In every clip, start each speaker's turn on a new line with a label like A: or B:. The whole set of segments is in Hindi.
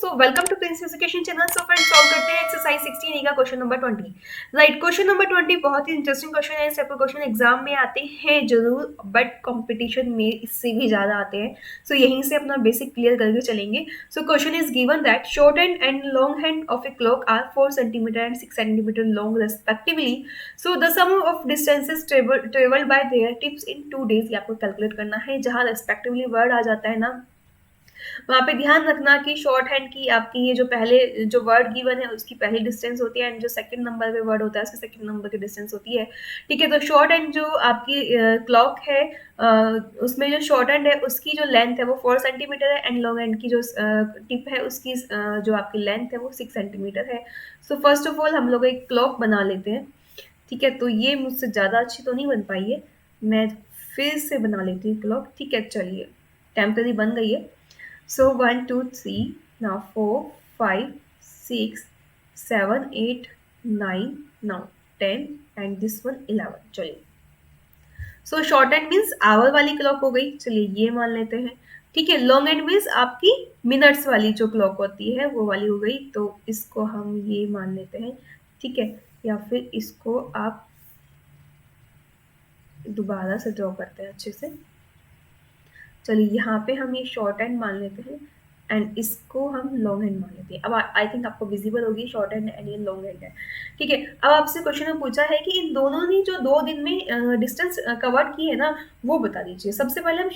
A: So welcome to Prince Education channel. So friends solve करते हैं एक्सरसाइज 16 का question number 20। Right, question number 20 बहुत ही इंटरेस्टिंग क्वेश्चन है। इस टाइप के क्वेश्चन एग्जाम में आते हैं जरूर, बट कंपटीशन में इससे भी ज्यादा आते हैं। सो यहीं से अपना बेसिक क्लियर करके चलेंगे। So question is given that short hand and long hand of a clock are 4 centimetre and 6 centimetre long respectively. So the sum of distances travelled by their tips in 2 days, ये आपको कैलकुलेट करना है। जहां रेस्पेक्टिवली वर्ड आ जाता है ना, वहाँ पे ध्यान रखना कि शॉर्ट हैंड की आपकी ये जो पहले जो वर्ड गिवन है उसकी पहली डिस्टेंस होती है, एंड जो सेकंड नंबर पे वर्ड होता है उसकी सेकंड नंबर की डिस्टेंस होती है। ठीक है, तो शॉर्ट हैंड जो आपकी क्लॉक है, उसमें जो शॉर्ट हैंड है उसकी जो लेंथ है वो 4 सेंटीमीटर है, एंड लॉन्ग हैंड की जो टिप है उसकी जो आपकी लेंथ है वो 6 सेंटीमीटर है। सो फर्स्ट ऑफ ऑल हम लोग एक क्लॉक बना लेते हैं। ठीक है, तो ये मुझसे ज़्यादा अच्छी तो नहीं बन पाई है, मैं फिर से बना लेती हूँ क्लॉक। ठीक है, चलिए, टेम्पररी बन गई है। So 1, 2, 3, now 4, 5, 6, 7, 8, 9, now 10 and this one 11। चलिए, so short end means hour वाली क्लॉक हो गई, चलिए ये मान लेते हैं। ठीक है, लॉन्ग एंड मीन्स आपकी मिनट्स वाली जो क्लॉक होती है वो वाली हो गई, तो इसको हम ये मान लेते हैं। ठीक है, या फिर इसको आप दोबारा से ड्रॉ करते हैं अच्छे से। चलिए, यहाँ पे हम ये शॉर्ट हैंड मान लेते हैं एंड इसको हम लॉन्ग हैंड मान लेते हैं। अब आई थिंक आपको विजिबल होगी शॉर्ट हैंड एंड ये लॉन्ग हैंड है। ठीक है, अब आपसे क्वेश्चन में पूछा है कि इन दोनों ने जो 2 दिन में डिस्टेंस कवर की है ना, वो बता दीजिए। सबसे पहले हम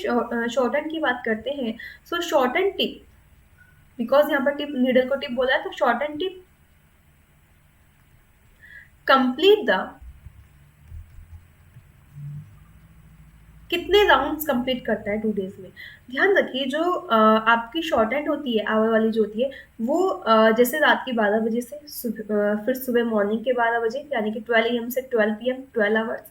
A: शॉर्ट हैंड की बात करते हैं। So short hand tip, because यहाँ पर टिप नीडल को टिप बोला है, तो short hand tip complete the कितने राउंड्स कंप्लीट करता है 2 डेज में। ध्यान रखिए, जो आपकी शॉर्ट हैंड होती है आवर वाली जो होती है वो जैसे रात के 12 बजे से फिर सुबह मॉर्निंग के 12 बजे, यानी कि 12 AM से 12 PM 12 आवर्स,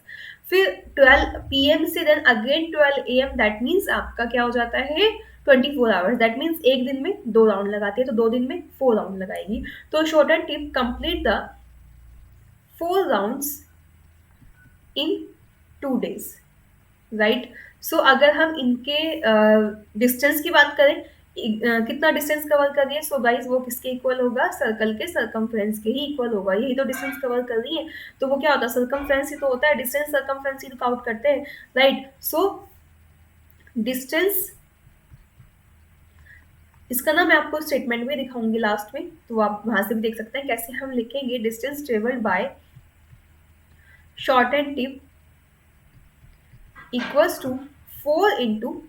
A: फिर 12 PM से then again 12 AM, that means आपका क्या हो जाता है 24 आवर्स। दैट मीन्स एक दिन में 2 राउंड लगाती है, तो 2 दिन में 4 राउंड लगाएगी। तो short hand tip complete the 4 rounds in 2 days. Right, so अगर हम इनके डिस्टेंस की बात करें, कितना डिस्टेंस कवर कर रही है, सो गाइज वो किसके इक्वल होगा, सर्कल के सर्कमफ्रेंस के ही इक्वल होगा। यही तो डिस्टेंस कवर कर रही है, तो वो क्या होता है, सर्कमफ्रेंस ही तो होता है, डिस्टेंस सर्कमफ्रेंस ही तो काउंट करते हैं। राइट, सो डिस्टेंस, इसका ना मैं आपको स्टेटमेंट भी दिखाऊंगी लास्ट में, तो आप वहां से भी देख सकते हैं कैसे हम लिखेंगे। Distance travelled by short end tip equals to 4 into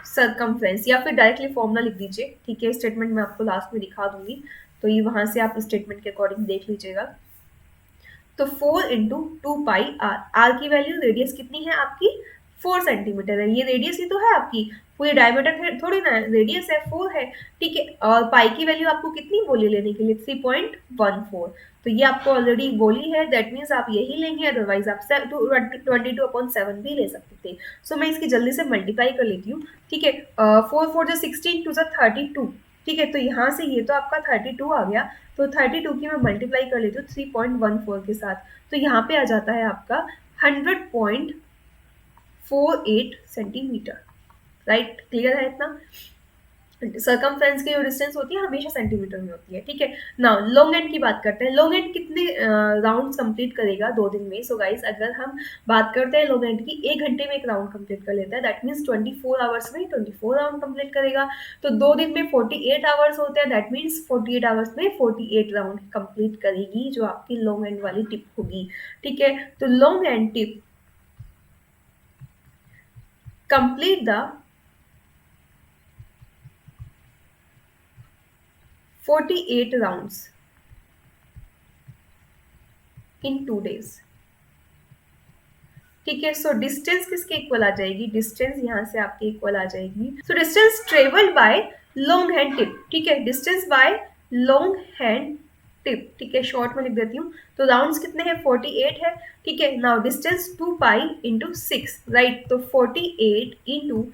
A: circumference, या फिर डायरेक्टली फॉर्मूला लिख दीजिए। ठीक है, स्टेटमेंट मैं आपको लास्ट में दिखा दूंगी, तो ये वहां से आप स्टेटमेंट के अकॉर्डिंग देख लीजिएगा। तो 4 इंटू 2 पाई आर, आर की वैल्यू, रेडियस कितनी है आपकी 4 सेंटीमीटर है, ये रेडियस ही तो है आपकी, पूरी डायमीटर थोड़ी ना, रेडियस है 4 है। ठीक है, और पाई की वैल्यू आपको कितनी बोली लेने के लिए 3.14, तो ये आपको ऑलरेडी बोली है, दैट मीन्स आप यही लेंगे, अदरवाइज आप 22/7 भी ले सकते थे। सो मैं इसकी जल्दी से मल्टीप्लाई कर लेती हूँ। ठीक है, 4 4 जो 16 2 32। ठीक है, तो यहाँ से ये तो आपका 32 आ गया, तो 32 की मैं मल्टीप्लाई कर लेती हूँ 3.14 के साथ, तो यहाँ पे आ जाता है आपका 100.48 सेंटीमीटर। राइट, क्लियर है इतना। सर्कमफ्रेंस की जो डिस्टेंस होती है हमेशा सेंटीमीटर में होती है। ठीक है, नाउ लॉन्ग एंड की बात करते हैं। लॉन्ग एंड कितने राउंड्स कंप्लीट करेगा 2 दिन में। सो गाइस, अगर हम बात करते हैं लॉन्ग एंड की, 1 घंटे में एक राउंड कंप्लीट कर लेता है, दैट मीन्स 24 आवर्स में 24 राउंड कंप्लीट करेगा। तो 2 दिन में 48 आवर्स होते हैं, दैट मीन्स 48 आवर्स में 48 राउंड कंप्लीट करेगी जो आपकी लॉन्ग एंड वाली टिप होगी। ठीक है, तो long and tip complete the 48 rounds in 2 days. ठीक है, सो डिस्टेंस किसके इक्वल आ जाएगी, डिस्टेंस यहाँ से आपके इक्वल आ जाएगी। So distance travelled bye long hand tip. ठीक है, distance by long hand tip. ठीक है, शॉर्ट में लिख देती हूँ, तो राउंड्स कितने हैं 48 है। ठीक है, now distance 2 pi into 6। Right, तो 48 इंटू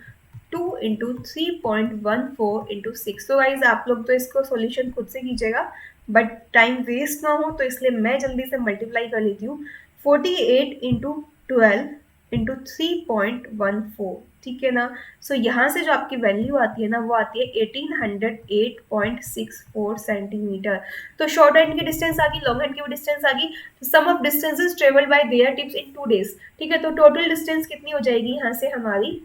A: 2 इंटू 3.14 इंटू 6। तो गाइज आप लोग तो इसको सॉल्यूशन खुद से कीजिएगा, बट टाइम वेस्ट ना हो तो इसलिए मैं जल्दी से मल्टीप्लाई कर लेती हूँ। 48 इंटू 12 इंटू 3.14, ठीक है ना। सो यहाँ से जो आपकी वैल्यू आती है ना वो आती है 1808.64 सेंटीमीटर। तो शॉर्ट हैंड की डिस्टेंस आ गई, लॉन्ग हैंड की भी डिस्टेंस आ गई। Sum of distances travel by their tips in 2 days, ठीक है। तो टोटल डिस्टेंस कितनी हो जाएगी यहाँ से हमारी,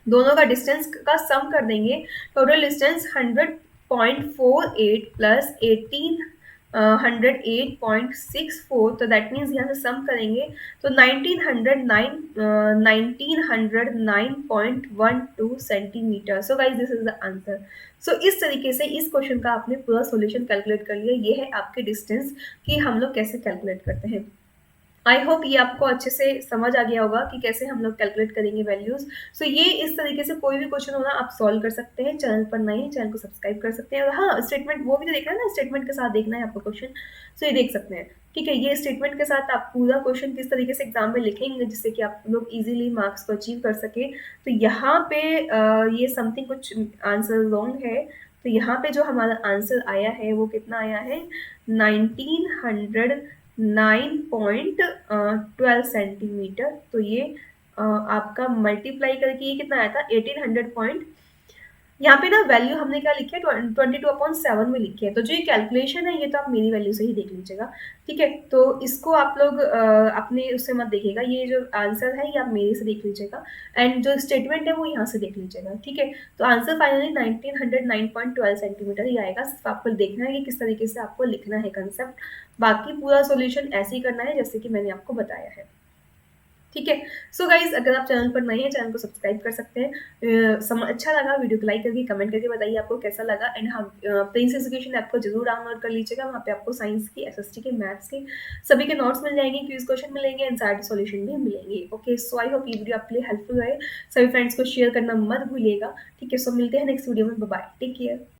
A: दोनों का डिस्टेंस का सम कर देंगे। टोटल डिस्टेंस 100.48 प्लस 1,808.64, तो दैट मीन्स यहाँ से सम करेंगे तो 1909.12 centimetre. So guys this is the answer. So इस तरीके से इस क्वेश्चन का आपने पूरा सॉल्यूशन कैलकुलेट कर लिया। ये है आपके डिस्टेंस कि हम लोग कैसे कैलकुलेट करते हैं। आई होप ये आपको अच्छे से समझ आ गया होगा कि कैसे हम लोग कैलकुलेट करेंगे वैल्यूज। सो ये इस तरीके से कोई भी क्वेश्चन होना आप सॉल्व कर सकते हैं। चैनल पर नए हैं, चैनल को सब्सक्राइब कर सकते हैं। और हाँ, स्टेटमेंट वो भी तो देखना है ना, स्टेटमेंट के साथ देखना है आपको क्वेश्चन। सो ये देख सकते हैं, ठीक है। ये स्टेटमेंट के साथ आप पूरा क्वेश्चन किस तरीके से एग्जाम में लिखेंगे जिससे कि आप लोग इजीली मार्क्स को अचीव कर सके। तो यहाँ पे ये समथिंग कुछ आंसर रॉन्ग है। तो यहाँ पे जो हमारा आंसर आया है वो कितना आया है, 1909.12 सेंटीमीटर। तो ये आपका मल्टीप्लाई करके ये कितना आया था, 1800 पॉइंट, यहाँ पे ना वैल्यू हमने क्या लिखी है 22/7 में लिखी है। तो जो ये कैलकुलेशन है ये तो आप मेरी वैल्यू से ही देख लीजिएगा, ठीक है। तो इसको आप लोग अपने उससे मत देखिएगा, ये जो आंसर है ये आप मेरे से देख लीजिएगा। एंड जो स्टेटमेंट है वो यहाँ से देख लीजिएगा, ठीक है। तो आंसर फाइनली 1909.12 सेंटीमीटर ही आएगा। सिर्फ आपको देखना है कि किस तरीके से आपको लिखना है कंसेप्ट। बाकी पूरा सोल्यूशन ऐसे ही करना है जैसे कि मैंने आपको बताया है, ठीक है। सो गाइज अगर आप चैनल पर नए हैं, चैनल को सब्सक्राइब कर सकते हैं। अच्छा लगा वीडियो को लाइक करके कमेंट करके बताइए आपको कैसा लगा। एंड हाँ, प्रिंस एजुकेशन ऐप को जरूर डाउनलोड कर लीजिएगा। वहाँ पे आपको साइंस की, एसएसटी के, मैथ्स के सभी के नोट्स मिल जाएंगे, क्विज क्वेश्चन मिलेंगे, एनसीईआरटी सॉल्यूशन भी मिलेंगे। ओके, सो आई होप ये वीडियो आपके लिए हेल्पफुल रहे। सभी फ्रेंड्स को शेयर करना मत भूलिएगा, ठीक है। सो मिलते हैं नेक्स्ट वीडियो में, बाय बाय, टेक केयर।